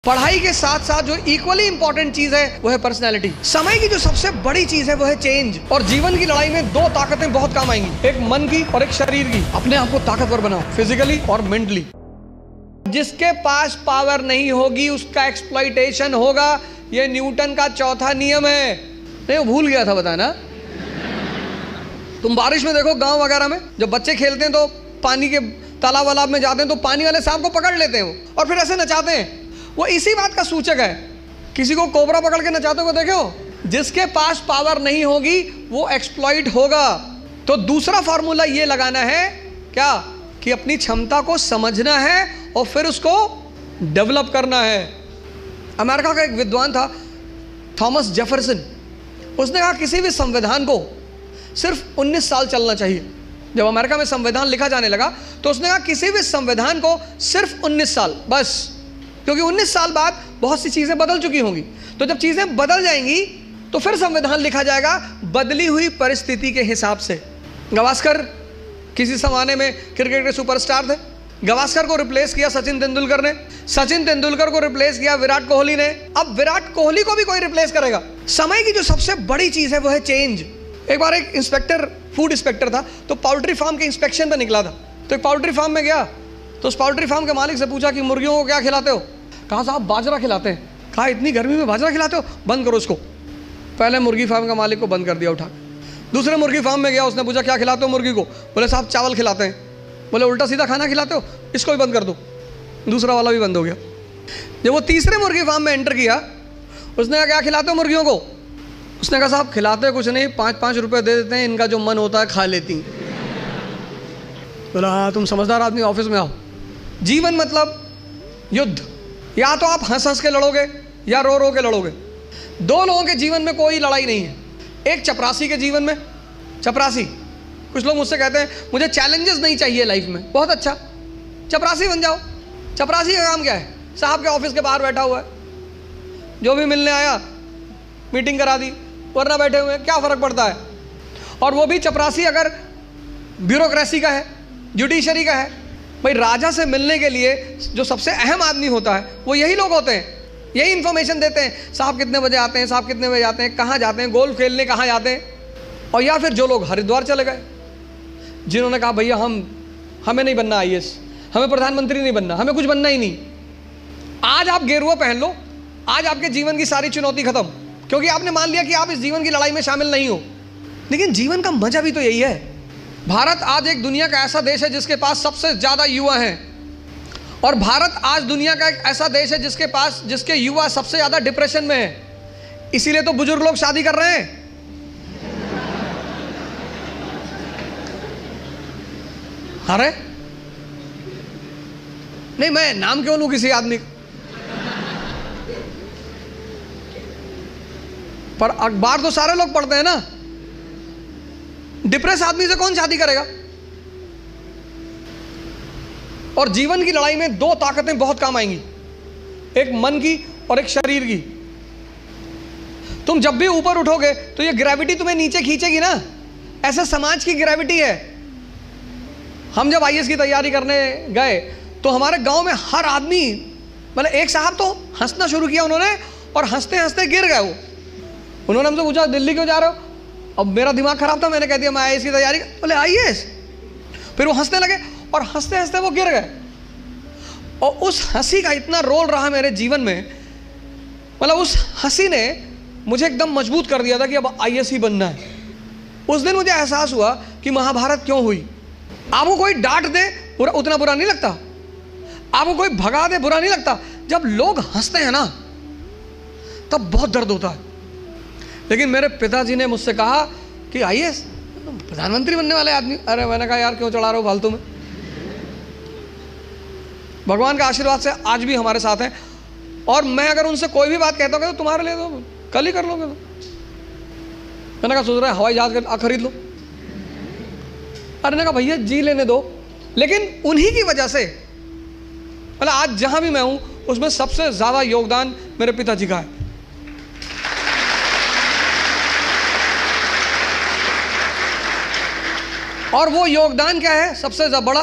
पढ़ाई के साथ साथ जो इक्वली इंपॉर्टेंट चीज है वो है पर्सनैलिटी। समय की जो सबसे बड़ी चीज है वो है चेंज। और जीवन की लड़ाई में दो ताकतें बहुत काम आएंगी, एक मन की और एक शरीर की। अपने आप को ताकतवर बनाओ, फिजिकली और मेंटली। जिसके पास पावर नहीं होगी उसका एक्सप्लॉइटेशन होगा, ये न्यूटन का चौथा नियम है। नहीं, वो भूल गया था बताना। तुम बारिश में देखो गांव वगैरह में जब बच्चे खेलते हैं तो पानी के तालाब वालाब में जाते हैं तो पानी वाले सांप को पकड़ लेते हैं वो, और फिर ऐसे नचाते हैं। वो इसी बात का सूचक है। किसी को कोबरा पकड़ के नचाते हुए देखे हो? जिसके पास पावर नहीं होगी वो एक्सप्लॉइट होगा। तो दूसरा फॉर्मूला ये लगाना है क्या कि अपनी क्षमता को समझना है और फिर उसको डेवलप करना है। अमेरिका का एक विद्वान था थॉमस जेफरसन। उसने कहा किसी भी संविधान को सिर्फ 19 साल चलना चाहिए। जब अमेरिका में संविधान लिखा जाने लगा तो उसने कहा किसी भी संविधान को सिर्फ 19 साल बस, क्योंकि 19 साल बाद बहुत सी चीजें बदल चुकी होंगी। तो जब चीजें बदल जाएंगी तो फिर संविधान लिखा जाएगा बदली हुई परिस्थिति के हिसाब से। गावस्कर किसी जमाने में क्रिकेट के सुपरस्टार थे। गावस्कर को रिप्लेस किया सचिन तेंदुलकर ने, सचिन तेंदुलकर को रिप्लेस किया विराट कोहली ने। अब विराट कोहली को भी कोई रिप्लेस करेगा। समय की जो सबसे बड़ी चीज है वो है चेंज। एक बार एक इंस्पेक्टर, फूड इंस्पेक्टर था, तो पोल्ट्री फार्म के इंस्पेक्शन पे निकला था। तो एक पोल्ट्री फार्म में गया तो उस पोल्ट्री फार्म के मालिक से पूछा कि मुर्गियों को क्या खिलाते हो? कहा साहब बाजरा खिलाते हैं। कहा इतनी गर्मी में बाजरा खिलाते हो, बंद करो इसको। पहले मुर्गी फार्म का मालिक को बंद कर दिया उठा। दूसरे मुर्गी फार्म में गया, उसने पूछा क्या खिलाते हो मुर्गी को? बोले साहब चावल खिलाते हैं। बोले उल्टा सीधा खाना खिलाते हो, इसको भी बंद कर दो। दूसरा वाला भी बंद हो गया। जब वो तीसरे मुर्गी फार्म में एंटर किया, उसने कहा क्या खिलाते हो मुर्गियों को? उसने कहा साहब खिलाते कुछ नहीं, 5-5 रुपये दे देते हैं, इनका जो मन होता है खा लेती। बोला हाँ तुम समझदार आदमी, ऑफिस में आओ। जीवन मतलब युद्ध। या तो आप हंस हंस के लड़ोगे या रो रो के लड़ोगे। दो लोगों के जीवन में कोई लड़ाई नहीं है। एक चपरासी के जीवन में, चपरासी, कुछ लोग मुझसे कहते हैं मुझे चैलेंजेस नहीं चाहिए लाइफ में। बहुत अच्छा, चपरासी बन जाओ। चपरासी का काम क्या है? साहब के ऑफिस के बाहर बैठा हुआ है, जो भी मिलने आया मीटिंग करा दी, वरना बैठे हुए हैं, क्या फर्क पड़ता है? और वो भी चपरासी अगर ब्यूरोक्रेसी का है, जुडिशरी का है। भाई राजा से मिलने के लिए जो सबसे अहम आदमी होता है वो यही लोग होते हैं, यही इंफॉर्मेशन देते हैं। साहब कितने बजे आते हैं, साहब कितने बजे आते हैं, कहाँ जाते हैं, गोल्फ खेलने कहाँ जाते हैं। और या फिर जो लोग हरिद्वार चले गए, जिन्होंने कहा भैया हमें नहीं बनना IAS, हमें प्रधानमंत्री नहीं बनना, हमें कुछ बनना ही नहीं। आज आप गेरुआ पहन लो, आज आपके जीवन की सारी चुनौती खत्म, क्योंकि आपने मान लिया कि आप इस जीवन की लड़ाई में शामिल नहीं हो। लेकिन जीवन का मजा भी तो यही है। भारत आज एक दुनिया का ऐसा देश है जिसके पास सबसे ज्यादा युवा हैं, और भारत आज दुनिया का एक ऐसा देश है जिसके युवा सबसे ज्यादा डिप्रेशन में है। इसीलिए तो बुजुर्ग लोग शादी कर रहे हैं। अरे नहीं, मैं नाम क्यों लूं किसी आदमी पर? अखबार तो सारे लोग पढ़ते हैं ना। डिप्रेस आदमी से कौन शादी करेगा? और जीवन की लड़ाई में दो ताकतें बहुत काम आएंगी, एक मन की और एक शरीर की। तुम जब भी ऊपर उठोगे तो ये ग्रेविटी तुम्हें नीचे खींचेगी ना। ऐसा समाज की ग्रेविटी है। हम जब IAS की तैयारी करने गए तो हमारे गांव में हर आदमी, मतलब एक साहब तो हंसना शुरू किया उन्होंने, और हंसते हंसते गिर गए वो। उन्होंने हमसे पूछा दिल्ली क्यों जा रहे हो? अब मेरा दिमाग खराब था, मैंने कह दिया मैं IAS की तैयारी। बोले IAS? फिर वो हंसने लगे और हंसते हंसते वो गिर गए। और उस हंसी का इतना रोल रहा मेरे जीवन में, मतलब उस हंसी ने मुझे एकदम मजबूत कर दिया था कि अब IAS ही बनना है। उस दिन मुझे एहसास हुआ कि महाभारत क्यों हुई। आपको कोई डांट दे उतना बुरा नहीं लगता, आपको कोई भगा दे बुरा नहीं लगता। जब लोग हंसते हैं ना तब बहुत दर्द होता है। लेकिन मेरे पिताजी ने मुझसे कहा कि IAS प्रधानमंत्री बनने वाले आदमी। अरे मैंने कहा यार क्यों चढ़ा रहे हो फालतू में। भगवान का आशीर्वाद से आज भी हमारे साथ हैं। और मैं अगर उनसे कोई भी बात कहता हूँ तो तुम्हारे लिए तो कल ही कर लोगे। मैंने कहा सोच रहा है हवाई जहाज खरीद लो। अरे ने कहा भैया जी लेने दो। लेकिन उन्हीं की वजह से मतलब आज जहां भी मैं हूं उसमें सबसे ज्यादा योगदान मेरे पिताजी का है। और वो योगदान क्या है सबसे बड़ा?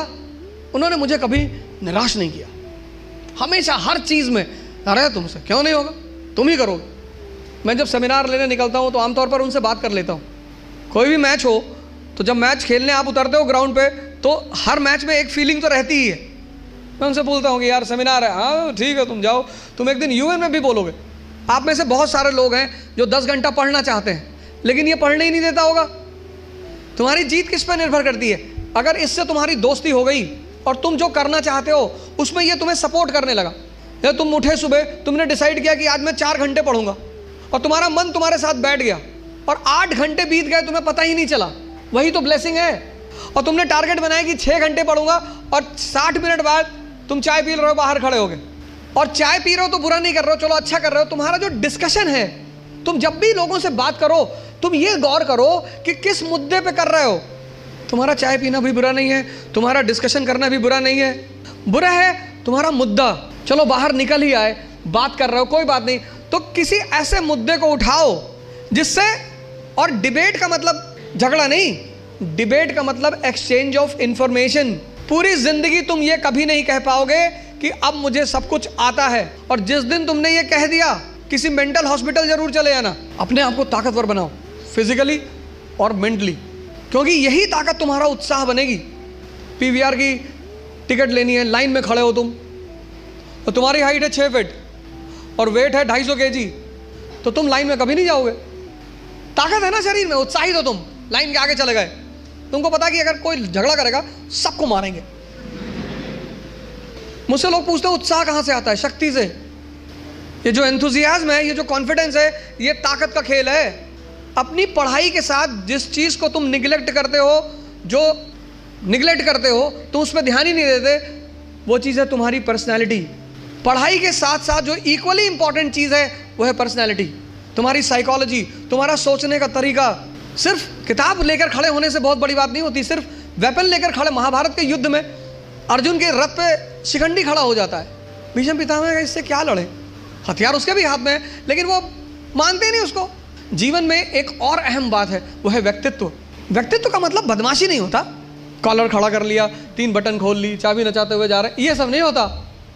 उन्होंने मुझे कभी निराश नहीं किया। हमेशा हर चीज में अरे तुमसे क्यों नहीं होगा, तुम ही करोगे। मैं जब सेमिनार लेने निकलता हूँ तो आमतौर पर उनसे बात कर लेता हूँ। कोई भी मैच हो तो जब मैच खेलने आप उतरते हो ग्राउंड पे तो हर मैच में एक फीलिंग तो रहती ही है। मैं उनसे बोलता हूँ कि यार सेमिनार है, हाँ ठीक है तुम जाओ, तुम एक दिन यूएन में भी बोलोगे। आप में से बहुत सारे लोग हैं जो 10 घंटा पढ़ना चाहते हैं लेकिन ये पढ़ने ही नहीं देता होगा। तुम्हारी जीत किस पर निर्भर करती है? अगर इससे तुम्हारी दोस्ती हो गई और तुम जो करना चाहते हो उसमें ये तुम्हें सपोर्ट करने लगा, या तुम उठे सुबह, तुमने डिसाइड किया कि आज मैं 4 घंटे पढ़ूंगा और तुम्हारा मन तुम्हारे साथ बैठ गया और 8 घंटे बीत गए, तुम्हें पता ही नहीं चला, वही तो ब्लेसिंग है। और तुमने टारगेट बनाया कि 6 घंटे पढ़ूंगा और 60 मिनट बाद तुम चाय पी रहे हो, बाहर खड़े हो गए, और चाय पी रहे हो तो बुरा नहीं कर रहे हो, चलो अच्छा कर रहे हो। तुम्हारा जो डिस्कशन है, तुम जब भी लोगों से बात करो तुम ये गौर करो कि किस मुद्दे पे कर रहे हो। तुम्हारा चाय पीना भी बुरा नहीं है, तुम्हारा डिस्कशन करना भी बुरा नहीं है, बुरा है तुम्हारा मुद्दा। चलो बाहर निकल ही आए, बात कर रहे हो, कोई बात नहीं, तो किसी ऐसे मुद्दे को उठाओ जिससे, और डिबेट का मतलब झगड़ा नहीं, डिबेट का मतलब एक्सचेंज ऑफ इंफॉर्मेशन। पूरी जिंदगी तुम ये कभी नहीं कह पाओगे कि अब मुझे सब कुछ आता है, और जिस दिन तुमने ये कह दिया किसी मेंटल हॉस्पिटल जरूर चले जाना। अपने आप को ताकतवर बनाओ फिजिकली और मेंटली, क्योंकि यही ताकत तुम्हारा उत्साह बनेगी। पीवीआर की टिकट लेनी है, लाइन में खड़े हो तुम, तो तुम्हारी हाइट है 6 फीट और वेट है 250 kg, तो तुम लाइन में कभी नहीं जाओगे। ताकत है ना शरीर में, उत्साहित हो तुम, लाइन के आगे चले गए। तुमको पता कि अगर कोई झगड़ा करेगा सबको मारेंगे। मुझसे लोग पूछते हैं उत्साह कहाँ से आता है? शक्ति से। ये जो एंथुजियाज्म है, ये जो कॉन्फिडेंस है, ये ताकत का खेल है। अपनी पढ़ाई के साथ जिस चीज़ को तुम निगलेक्ट करते हो, जो निगलेक्ट करते हो, तुम उस पर ध्यान ही नहीं देते, वो चीज़ है तुम्हारी पर्सनैलिटी। पढ़ाई के साथ साथ जो इक्वली इंपॉर्टेंट चीज़ है वो है पर्सनैलिटी, तुम्हारी साइकोलॉजी, तुम्हारा सोचने का तरीका। सिर्फ किताब लेकर खड़े होने से बहुत बड़ी बात नहीं होती। सिर्फ वेपन लेकर खड़े, महाभारत के युद्ध में अर्जुन के रथ पे शिखंडी खड़ा हो जाता है, भीष्म पितामह इससे क्या लड़े, हथियार उसके भी हाथ में है, लेकिन वो मानते नहीं उसको। जीवन में एक और अहम बात है, वो है व्यक्तित्व। व्यक्तित्व का मतलब बदमाशी नहीं होता, कॉलर खड़ा कर लिया, 3 बटन खोल ली, चाबी नचाते हुए जा रहे, ये सब नहीं होता।